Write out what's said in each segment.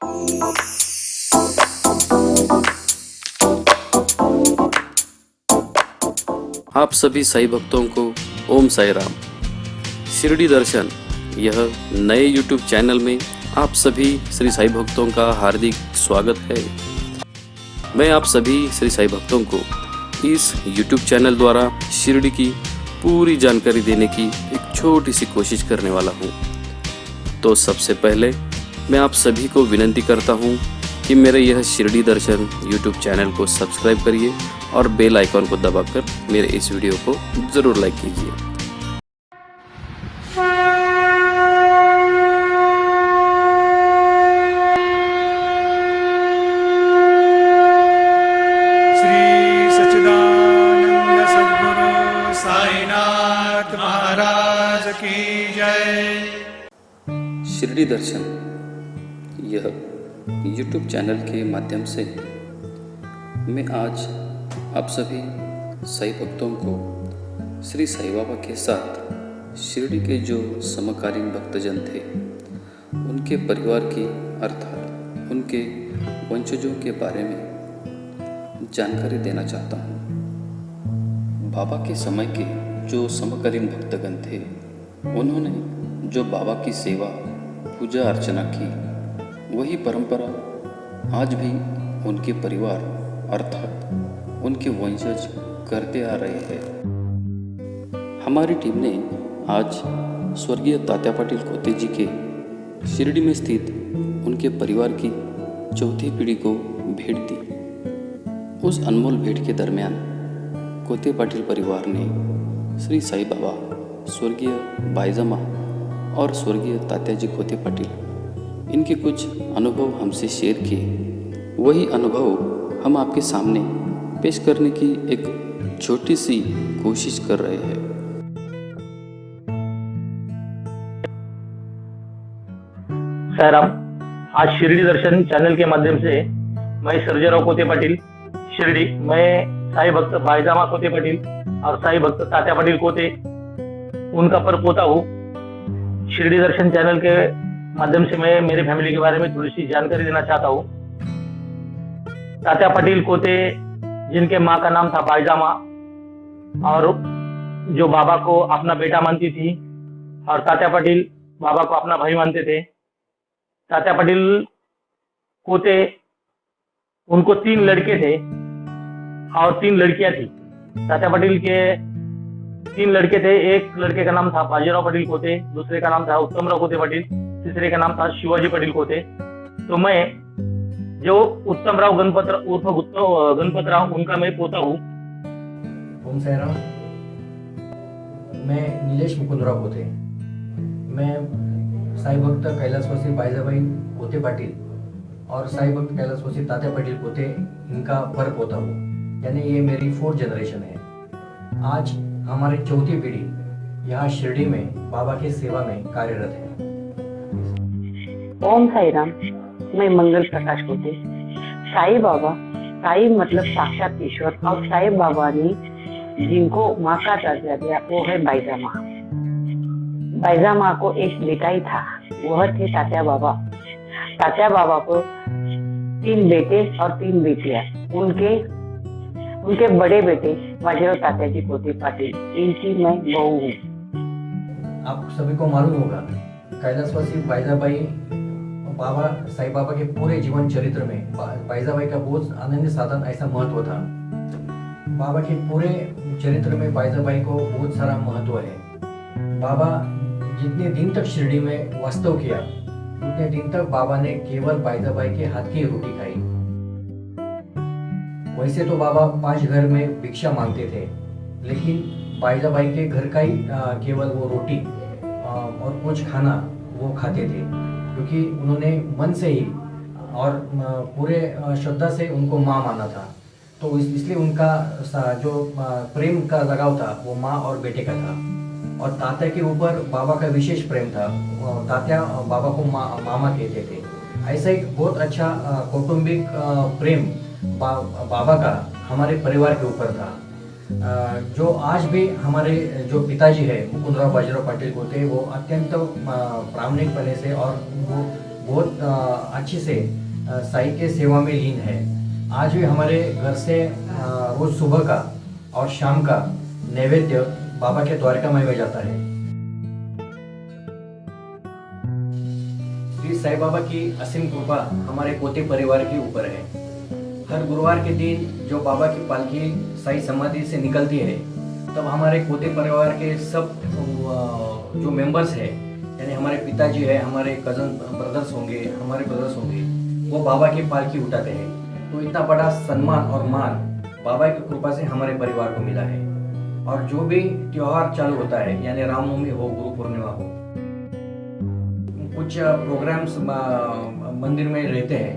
आप सभी साईं भक्तों को ओम साई राम। शिरडी दर्शन यह नए YouTube चैनल में आप सभी श्री साईं भक्तों का हार्दिक स्वागत है। मैं आप सभी श्री साईं भक्तों को इस YouTube चैनल द्वारा शिरडी की पूरी जानकारी देने की एक छोटी सी कोशिश करने वाला हूँ। तो सबसे पहले मैं आप सभी को विनती करता हूँ कि मेरे यह शिरडी दर्शन YouTube चैनल को सब्सक्राइब करिए और बेल आइकॉन को दबाकर मेरे इस वीडियो को ज़रूर लाइक कीजिए। श्री सच्चिदानंद सद्गुरु साईनाथ महाराज की जय। शिरडी दर्शन यह YouTube चैनल के माध्यम से मैं आज आप सभी साईं भक्तों को श्री साईं बाबा के साथ शिरडी के जो समकालीन भक्तजन थे उनके परिवार की अर्थात उनके वंशजों के बारे में जानकारी देना चाहता हूँ। बाबा के समय के जो समकालीन भक्तगण थे उन्होंने जो बाबा की सेवा पूजा अर्चना की वही परंपरा आज भी उनके परिवार अर्थात उनके वंशज करते आ रहे हैं। हमारी टीम ने आज स्वर्गीय तात्या पाटिल कोते जी के शिरडी में स्थित उनके परिवार की चौथी पीढ़ी को भेंट दी। उस अनमोल भेंट के दरमियान कोते पाटिल परिवार ने श्री साईं बाबा, स्वर्गीय बाईजामा और स्वर्गीय तात्या जी कोते पाटिल इनके कुछ अनुभव हमसे शेयर किए। वही अनुभव हम आपके सामने पेश करने की एक छोटी सी कोशिश कर रहे हैं। साईराम। आज शिरडी दर्शन चैनल के माध्यम से मैं सर्जेराव कोते पाटिल शिरडी, मैं साईं भक्त बाईजामा कोते पाटिल और साईं भक्त तात्या पाटिल कोते उनका परपोता हूँ। शिरडी दर्शन चैनल के माध्यम से मैं मेरी फैमिली के बारे में थोड़ी सी जानकारी देना चाहता हूँ। तात्या पाटिल कोते जिनके माँ का नाम था बाईजामा और जो बाबा को अपना बेटा मानती थी, और तात्या पाटिल बाबा को अपना भाई मानते थे। तात्या पाटिल कोते उनको 3 लड़के थे और 3 लड़कियां थी। तात्या पाटिल के 3 लड़के थे। एक लड़के का नाम था बाजीराव पाटिल कोते, दूसरे का नाम था उत्तमराव कोते पाटिल, तीसरे का नाम था शिवाजी पाटिल कोते। तो मैं जो उत्तमराव उर्फ गणपतराव उनका मैं पोता हूँ। ओम साईराम। मैं नीलेश मुकुंदराव कोते, मैं साईं भक्त कैलाशवासी बाईजाबाई कोते पाटिल और साईं भक्त कैलाशवासी तात्या पाटिल कोते इनका पर पोता हूँ, यानी ये मेरी 4th जनरेशन है। आज हमारी चौथी पीढ़ी यहाँ शिरडी में बाबा की सेवा में कार्यरत है। ओम साईराम। मैं मंगल प्रकाश कोते। साईं बाबा, साईं मतलब साक्षात ईश्वर, और साईं बाबा ने जिनको माँ का दर्जा दिया वो है बाईजामा। बाईजामा को एक बेटा ही था, वह थे तात्या बाबा। तात्या बाबा को 3 बेटे और 3 बेटियां। उनके बड़े बेटे बाजीराव तात्या जी कोते पाटिल, इनकी मैं बहू हूँ। आप सभी को मालूम होगा कैलाशवासी बाईजाबाई बाबा साईं बाबा के पूरे जीवन चरित्र में बाईजाबाई का बहुत अनन्य साधन ऐसा महत्व था। बाबा के पूरे चरित्र में बाईजाबाई को बहुत सारा महत्व है। बाबा जितने दिन तक शिरडी में वास्तव किया उतने दिन तक बाबा ने केवल बाईजाबाई के हाथ की रोटी खाई। वैसे तो बाबा 5 घर में भिक्षा मांगते थे, लेकिन बाईजाबाई के घर का ही केवल वो रोटी और कुछ खाना वो खाते थे, क्योंकि उन्होंने मन से ही और पूरे श्रद्धा से उनको माँ माना था। तो इसलिए उनका जो प्रेम का लगाव था वो माँ और बेटे का था। और तात्या के ऊपर बाबा का विशेष प्रेम था। तात्या बाबा को मामा कहते थे। ऐसा एक बहुत अच्छा कौटुंबिक प्रेम बाबा का हमारे परिवार के ऊपर था, जो आज भी हमारे जो पिताजी है मुकुंदराव बाजीराव पाटिल कोते, वो अत्यंत प्रामाणिक पने से और वो बहुत अच्छे से साई के सेवा में लीन है। आज भी हमारे घर से रोज सुबह का और शाम का नैवेद्य बाबा के द्वारकामाई में जाता है। श्री साई बाबा की असीम कृपा हमारे पोते परिवार के ऊपर है। हर गुरुवार के दिन जो बाबा की पालकी साई समाधि से निकलती है, तब हमारे पोते परिवार के सब जो मेंबर्स है, यानी हमारे पिताजी है, हमारे कजन ब्रदर्स होंगे, हमारे ब्रदर्स होंगे, वो बाबा की पालकी उठाते हैं। तो इतना बड़ा सम्मान और मान बाबा की कृपा से हमारे परिवार को मिला है। और जो भी त्योहार चालू होता है, यानी रामनवमी हो, गुरु पूर्णिमा हो, कुछ प्रोग्राम्स मंदिर में रहते हैं,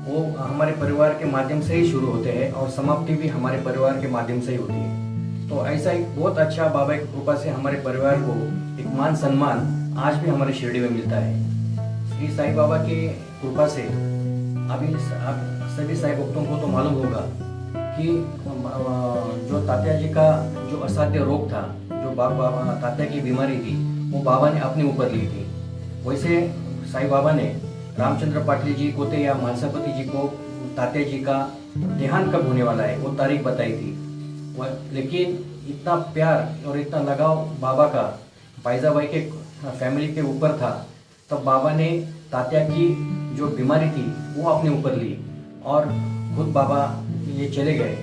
वो हमारे परिवार के माध्यम से ही शुरू होते हैं और समाप्ति भी हमारे परिवार के माध्यम से ही होती है। तो ऐसा एक बहुत अच्छा बाबा की कृपा से हमारे परिवार को एक मान सम्मान आज भी हमारे शिरडी में मिलता है। श्री साई बाबा की कृपा से अभी सभी साई भक्तों को तो मालूम होगा कि जो तात्या जी का जो असाध्य रोग था, जो बाबा तात्या की बीमारी थी, वो बाबा ने अपने ऊपर ली थी। वैसे साई बाबा ने रामचंद्र पाटिल जी को या मानसापति जी को तात्या जी का देहांत कब होने वाला है वो तारीख बताई थी। लेकिन इतना प्यार और इतना लगाव बाबा का बाईजाबाई के फैमिली के ऊपर था, तब बाबा ने तात्या की जो बीमारी थी वो अपने ऊपर ली और खुद बाबा ये चले गए।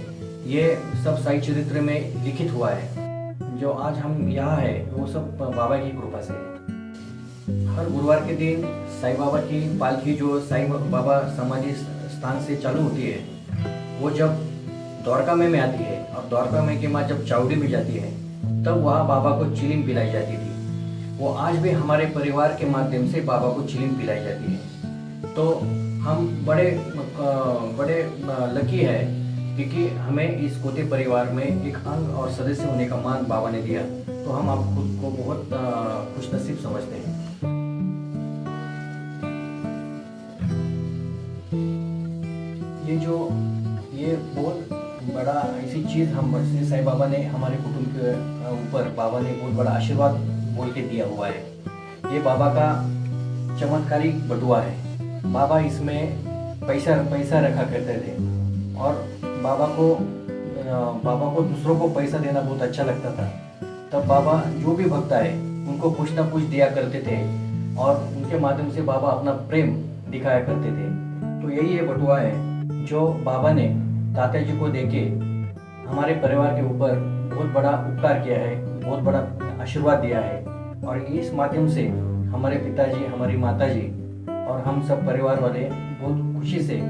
ये सब साई चरित्र में लिखित हुआ है। जो आज हम यहाँ है वो सब बाबा की कृपा से है। हर गुरुवार के दिन साई बाबा की पालकी जो साई बाबा समाधि स्थान से चालू होती है, वो जब द्वारका में आती है और द्वारका में के बाद जब चावड़ी में जाती है, तब वहाँ बाबा को चिलिम पिलाई जाती थी। वो आज भी हमारे परिवार के माध्यम से बाबा को चिलिम पिलाई जाती है। तो हम बड़े लकी है क्योंकि हमें इस पोते परिवार में एक अंग और सदस्य होने का मान बाबा ने दिया। तो हम आप खुद को बहुत खुशनसीब समझते हैं। ये बहुत बड़ा ऐसी चीज़ हम श्री साई बाबा ने हमारे कुटुंब के ऊपर बाबा ने बहुत बड़ा आशीर्वाद बोल के दिया हुआ है। ये बाबा का चमत्कारिक बटुआ है। बाबा इसमें पैसा रखा करते थे और बाबा को दूसरों को पैसा देना बहुत अच्छा लगता था। तब बाबा जो भी भक्त आए उनको कुछ ना कुछ दिया करते थे और उनके माध्यम से बाबा अपना प्रेम दिखाया करते थे। तो यही ये बटुआ है जो बाबा ने तात्या जी को देके हमारे परिवार के ऊपर बहुत बड़ा उपकार किया है, बहुत बड़ा आशीर्वाद दिया है। और इस माध्यम से हमारे पिताजी, हमारी माताजी और हम सब परिवार वाले बहुत खुशी से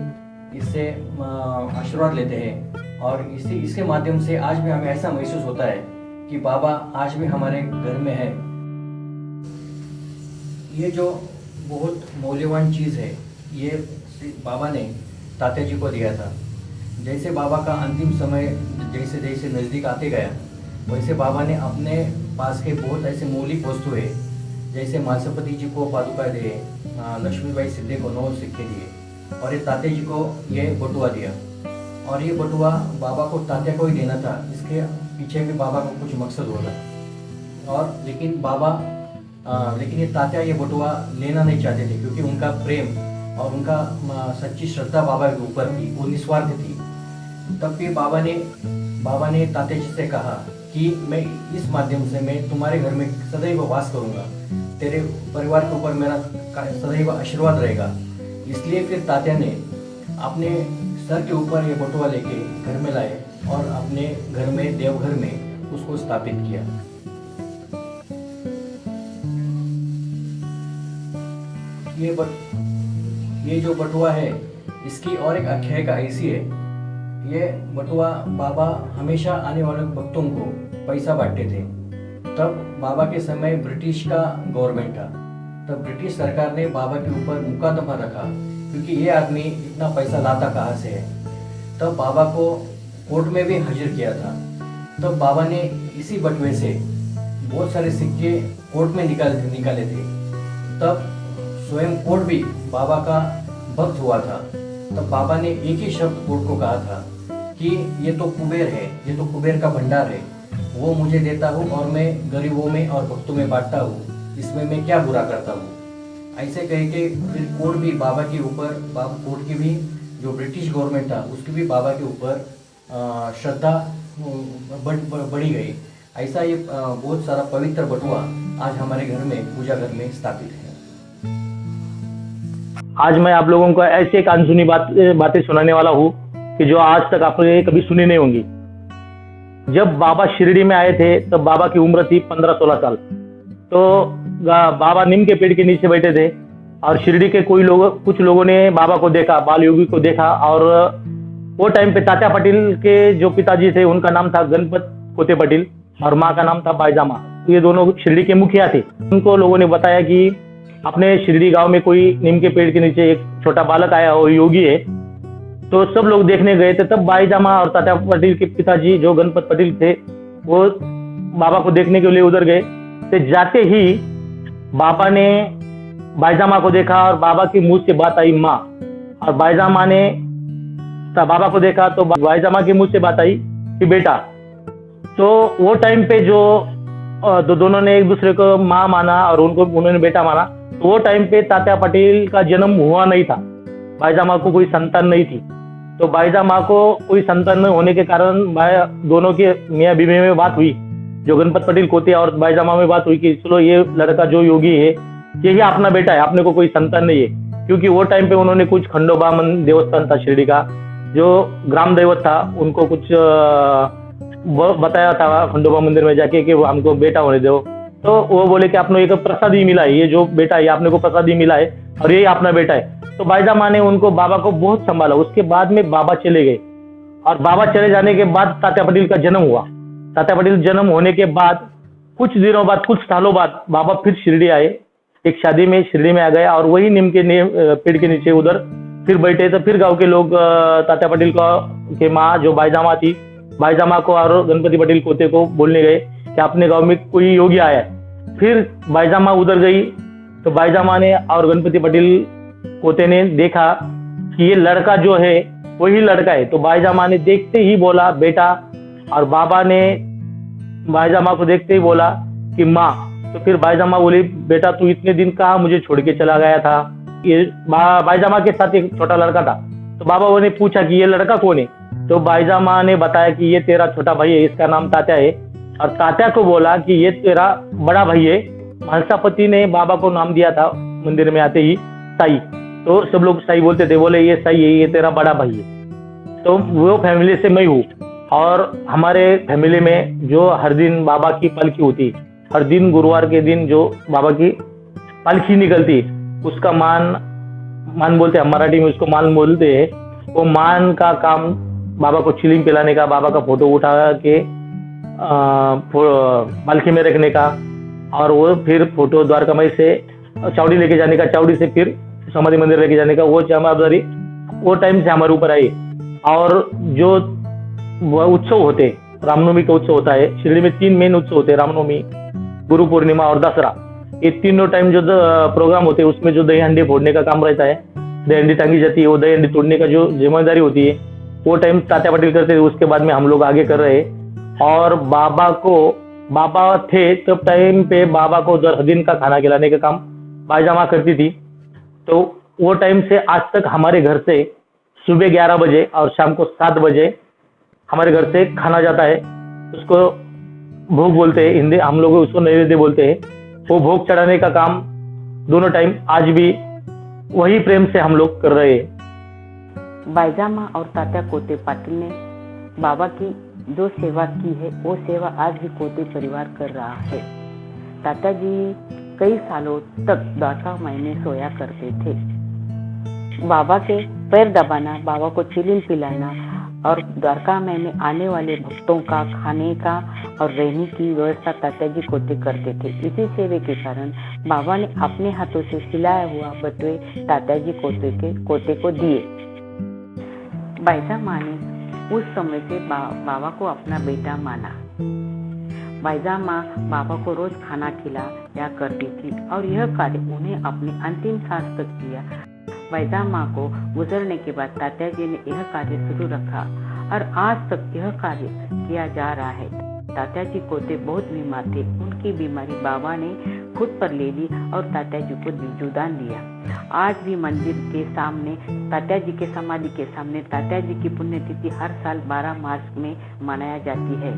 इससे आशीर्वाद लेते हैं। और इसके माध्यम से आज भी हमें ऐसा महसूस होता है कि बाबा आज भी हमारे घर में है। ये जो बहुत मूल्यवान चीज़ है, ये बाबा ने तात्या जी को दिया था। जैसे बाबा का अंतिम समय जैसे जैसे नज़दीक आते गया, वैसे बाबा ने अपने पास के बहुत ऐसे मौलिक वस्तु है, जैसे मानसापति जी को पादुका दिए, लक्ष्मीबाई सिद्धे को 9 सिक्के दिए और ये तात्या जी को ये बटुआ दिया। और ये बटुआ बाबा को तात्या को ही देना था, इसके पीछे भी बाबा का कुछ मकसद होगा। और लेकिन ये तात्या ये बटुआ लेना नहीं चाहते थे क्योंकि उनका प्रेम और उनका सच्ची श्रद्धा बाबा के ऊपर थी, वो निस्वार्थ थी। तब भी बाबा ने तात्या जी से कहा कि मैं इस माध्यम से मैं तुम्हारे घर में सदैव वास करूंगा, तेरे परिवार के ऊपर मेरा सदैव आशीर्वाद रहेगा। इसलिए फिर तात्या ने अपने सर के ऊपर ये बटुआ लेके घर में लाए और अपने घर में, देवघर में उसको स्थापित किया। ये जो बटुआ है, इसकी और एक आख्यायिका ऐसी है। ये बटुआ बाबा हमेशा आने वाले भक्तों को पैसा बांटते थे। तब बाबा के समय ब्रिटिश का गवर्नमेंट था, तब ब्रिटिश सरकार ने बाबा के ऊपर मुकदमा रखा क्योंकि ये आदमी इतना पैसा लाता कहाँ से है। तब बाबा को कोर्ट में भी हाजिर किया था। तब बाबा ने इसी बटुए से बहुत सारे सिक्के कोर्ट में निकाले थे। तब स्वयं कोर्ट भी बाबा का भक्त हुआ था। तब बाबा ने एक ही शब्द कोर्ट को कहा था कि ये तो कुबेर है, ये तो कुबेर का भंडार है, वो मुझे देता हूँ और मैं गरीबों में और भक्तों में बांटता हूँ, इसमें मैं क्या बुरा करता हूँ। ऐसे कहे कि फिर कोर्ट भी बाबा के ऊपर, कोर्ट की भी जो ब्रिटिश गवर्नमेंट था उसकी भी बाबा के ऊपर श्रद्धा बढ़ी गई। ऐसा ये बहुत सारा पवित्र बटुआ आज हमारे घर में, पूजा घर में स्थापित है। आज मैं आप लोगों को ऐसे एक अनसुनी बातें सुनाने वाला हूँ कि जो आज तक आपने कभी सुनी नहीं होंगी। जब बाबा शिरडी में आए थे तब बाबा की उम्र थी 15-16 साल। तो बाबा नीम के पेड़ के नीचे बैठे थे और शिरडी के कुछ लोगों ने बाबा को देखा, बाल योगी को देखा। और वो टाइम पे तात्या पाटिल के जो पिताजी थे उनका नाम था गणपत कोते पाटिल और माँ का नाम था बाईजामा। तो ये दोनों शिरडी के मुखिया थे। उनको लोगों ने बताया कि अपने शिरडी गांव में कोई नीम के पेड़ के नीचे एक छोटा बालक आया और योगी है। तो सब लोग देखने गए थे। तब बाईजामा और तात्या पाटिल के पिताजी जो गणपत पाटिल थे वो बाबा को देखने के लिए उधर गए। तो जाते ही बाबा ने बाईजामा को देखा और बाबा के मुंह से बात आई माँ, और बाईजामा ने बाबा को देखा तो बाईजामा के मुंह से बात आई कि बेटा। तो वो टाइम पे जो दोनों ने एक दूसरे को माँ माना और उन्होंने बेटा माना। तो वो टाइम पे तात्या पाटिल का जन्म हुआ नहीं था, बाईजामा को कोई संतान नहीं थी। तो बाईजामा को कोई संतान न होने के कारण दोनों के मियाँ बीवी में बात हुई, जो गणपत पाटिल कोते और बाईजामा में बात हुई कि चलो ये लड़का जो योगी है यही अपना बेटा है, अपने को कोई संतान नहीं है। क्योंकि वो टाइम पे उन्होंने कुछ खंडोबा देवस्थान था शिरडी का, जो ग्राम दैवत था, उनको कुछ बताया था खंडोबा मंदिर में जाके कि हमको बेटा होने दो। तो वो बोले कि आपने एक प्रसाद ही मिला है, ये जो बेटा है आपने को प्रसाद ही मिला है और यही अपना बेटा है। तो बाईजामा ने उनको बाबा को बहुत संभाला। उसके बाद में बाबा चले गए और बाबा चले जाने के बाद तात्या पाटिल का जन्म हुआ। तात्या पाटिल जन्म होने के बाद कुछ दिनों बाद, कुछ सालों बाद बाबा फिर शिरडी आए, एक शादी में शिरडी में आ गए और वही नीम के पेड़ के नीचे उधर फिर बैठे। तो फिर गांव के लोग तात्या पाटिल के माँ जो बाईजामा थी, बाईजामा को और गणपति पाटिल कोते को बोलने गए कि अपने गांव में कोई योगी आया है। फिर बाईजामा उधर गई तो बाईजामा ने और गणपति पाटिल कोते ने देखा कि ये लड़का जो है वही लड़का है। तो बाईजामा ने देखते ही बोला बेटा, और बाबा ने बाईजामा को देखते ही बोला कि माँ। तो फिर बाईजामा बोली बेटा तू इतने दिन कहाँ मुझे छोड़ के चला गया था। ये बाईजामा के साथ एक छोटा लड़का था। तो बाबा ने पूछा कि ये लड़का कौन है। तो बाईजामा ने बताया कि ये तेरा छोटा भाई है, इसका नाम तात्या है। और तात्या को बोला कि ये तेरा बड़ा भाई है। महंसापति ने बाबा को नाम दिया था मंदिर में आते ही साई। तो सब लोग साई बोलते थे, बोले ये साई है, ये तेरा बड़ा भाई है। तो वो फैमिली से मैं हूँ। और हमारे फैमिली में जो हर दिन बाबा की पालकी होती, हर दिन गुरुवार के दिन जो बाबा की पालकी निकलती, उसका मान बोलते हैं, मराठी में उसको मान बोलते हैं। वो मान का काम बाबा को चिलिम पिलाने का, बाबा का फोटो उठा के पालकी में रखने का, और वो फिर फोटो द्वारकामाई से चावड़ी लेके जाने का, चावड़ी से फिर समाधि मंदिर लेके जाने का, वो जवाबदारी वो टाइम से हमारे ऊपर आई। और जो उत्सव होते, रामनवमी का उत्सव होता है शिरडी में, 3 मेन उत्सव होते हैं, रामनवमी, गुरु पूर्णिमा और दसरा। ये तीनों टाइम जो प्रोग्राम होते हैं उसमें जो दही हंडी फोड़ने का काम रहता है, दही हंडी टांगी जाती है, वो दही हंडी तोड़ने का जो जिम्मेदारी होती है वो टाइम तात्या पाटिल करते थे। उसके बाद में हम लोग आगे कर रहे। और बाबा थे तब टाइम पे बाबा को हर दिन का खाना खिलाने का काम बाईजामा करती थी। तो वो टाइम से आज तक हमारे घर से सुबह 11 बजे और शाम को 7 बजे हमारे घर से खाना जाता है। उसको भोग बोलते हैं, हिंदी हम लोग उसको नैवेद्य बोलते हैं। वो भोग चढ़ाने का काम दोनों टाइम आज भी वही प्रेम से हम लोग कर रहे हैं। बाईजामा और तात्या कोते पाटिल ने बाबा की जो सेवा की है वो सेवा आज भी कोते परिवार कर रहा है। तात्या जी कई सालों तक द्वारका में सोया करते थे। बाबा के पैर दबाना, बाबा को चिलिम पिलाना और द्वारका में आने वाले भक्तों का खाने का और रहने की व्यवस्था तात्या जी कोते करते थे। इसी सेवे के कारण बाबा ने अपने हाथों से सिलाया हुआ बटुए तात्या जी कोते को दिए। बाईजामा ने उस समय से बाबा को अपना बेटा माना। बाईजामा बाबा को रोज खाना खिलाया करती थी और यह कार्य उन्हें अपने अंतिम सांस तक किया। बाईजामा को गुजरने के बाद तात्या जी ने यह कार्य शुरू रखा और आज तक यह कार्य किया जा रहा है। तात्या जी कोते बहुत बीमार थे। उनकी बीमारी बाबा ने खुद पर ले ली और तात्या जी को दिलजुदान दिया। आज भी मंदिर के सामने तात्या जी के समाधि के सामने तात्या जी की पुण्यतिथि हर साल 12 मार्च में मनाया जाती है।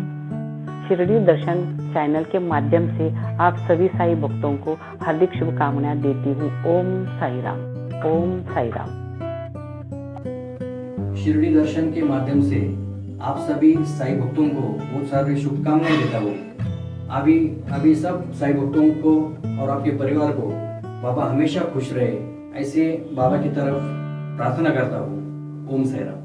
शिरडी दर्शन चैनल के माध्यम से आप सभी साईं भक्तों को हार्दिक शुभकामनाएं देती हूँ। ओम साई राम, ओम साई राम। शिरडी दर्शन के माध्यम से आप सभी साईं भक्तों को बहुत सारी शुभकामनाएं देता हूँ। अभी सब साईं भक्तों को और आपके परिवार को बाबा हमेशा खुश रहे, ऐसे बाबा की तरफ प्रार्थना करता हूँ। ओम साई राम।